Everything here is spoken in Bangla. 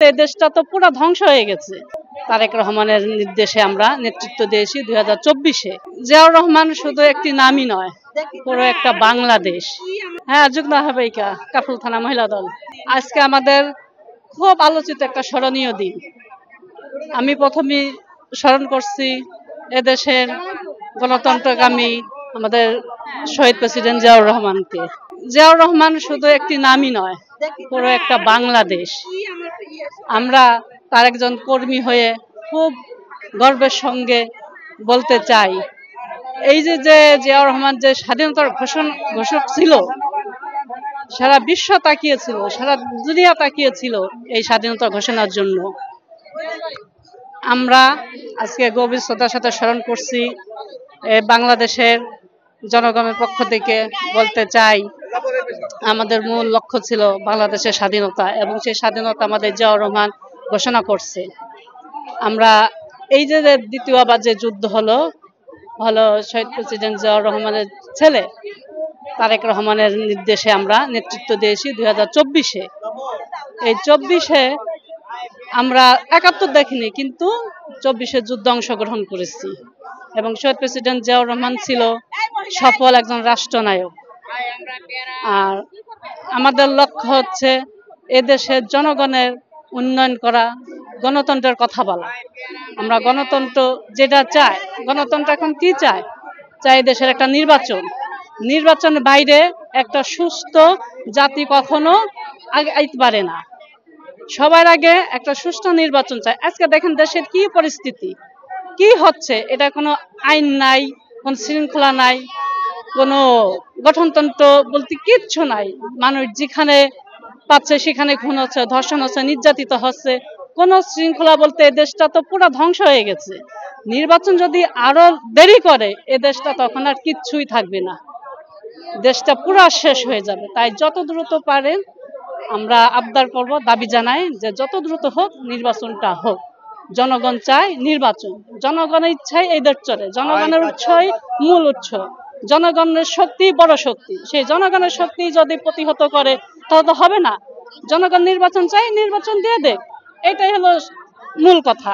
এই দেশটা তো পুরো ধ্বংস হয়ে গেছে। তারেক রহমানের নির্দেশে আমরা নেতৃত্ব দিয়েছি 2024-এ। জিয়াউর রহমান শুধু একটি নামই নয়, পুরো একটা বাংলাদেশ। হ্যাঁ, যুগ্ম আহ্বায়িকা কাফরুল থানা মহিলা দল। আজকে আমাদের খুব আলোচিত একটা স্মরণীয় দিন। আমি প্রথমেই স্মরণ করছি এদেশের গণতন্ত্রকামী আমাদের শহীদ প্রেসিডেন্ট জিয়াউর রহমানকে। জিয়াউর রহমান শুধু একটি নামই নয়, পুরো একটা বাংলাদেশ। আমরা তার একজন কর্মী হয়ে খুব গর্বের সঙ্গে বলতে চাই, এই যে জিয়াউর রহমান যে স্বাধীনতার ঘোষক ছিল, সারা বিশ্ব তাকিয়েছিল, সারা দুনিয়া তাকিয়েছিল এই স্বাধীনতা ঘোষণার জন্য। আমরা আজকে গভীর শ্রদ্ধার সাথে স্মরণ করছি। বাংলাদেশের জনগণের পক্ষ থেকে বলতে চাই, আমাদের মূল লক্ষ্য ছিল বাংলাদেশের স্বাধীনতা, এবং সেই স্বাধীনতা আমাদের জিয়াউর রহমান ঘোষণা করছে। আমরা এই যে দ্বিতীয়বার যে যুদ্ধ হলো শহীদ প্রেসিডেন্ট জিয়াউর রহমানের ছেলে তারেক রহমানের নির্দেশে আমরা নেতৃত্ব দিয়েছি 2024-এ। এই 24-এ আমরা 71 দেখিনি, কিন্তু 24-এ যুদ্ধে অংশগ্রহণ করেছি, এবং শহীদ প্রেসিডেন্ট জিয়াউর রহমান ছিল সফল একজন রাষ্ট্রনায়ক। আর আমাদের লক্ষ্য হচ্ছে এদেশের জনগণের উন্নয়ন করা, গণতন্ত্রের কথা বলা। আমরা গণতন্ত্র যেটা চাই, গণতন্ত্র এখন কি চায় দেশের একটা নির্বাচনের বাইরে একটা সুস্থ জাতি কখনো আগাইতে পারে না। সবার আগে একটা সুষ্ঠু নির্বাচন চাই। আজকে দেখেন দেশের কি পরিস্থিতি, কি হচ্ছে, এটা কোনো আইন নাই, কোন শৃঙ্খলা নাই, কোনো গঠনতন্ত্র বলতে কিচ্ছু নাই। মানুষ যেখানে পাচ্ছে সেখানে খুন হচ্ছে, ধর্ষণ হচ্ছে, নির্যাতিত হচ্ছে। কোন শৃঙ্খলা বলতে এই দেশটা তো পুরো ধ্বংস হয়ে গেছে। নির্বাচন যদি আরো দেরি করে এ দেশটা তখন আর কিচ্ছুই থাকবে না, দেশটা পুরো শেষ হয়ে যাবে। তাই যত দ্রুত পারেন আমরা আবদার করব, দাবি জানাই যে যত দ্রুত হোক নির্বাচনটা হোক। জনগণ চায় নির্বাচন, জনগণের ইচ্ছাই এই দেশ চলে, জনগণের উৎসই মূল উৎস, জনগণের শক্তি বড় শক্তি। সেই জনগণের শক্তি যদি প্রতিহত করে তাহলে তো হবে না। জনগণ নির্বাচন চাই, নির্বাচন দিয়ে দেখ, এটাই হলো মূল কথা।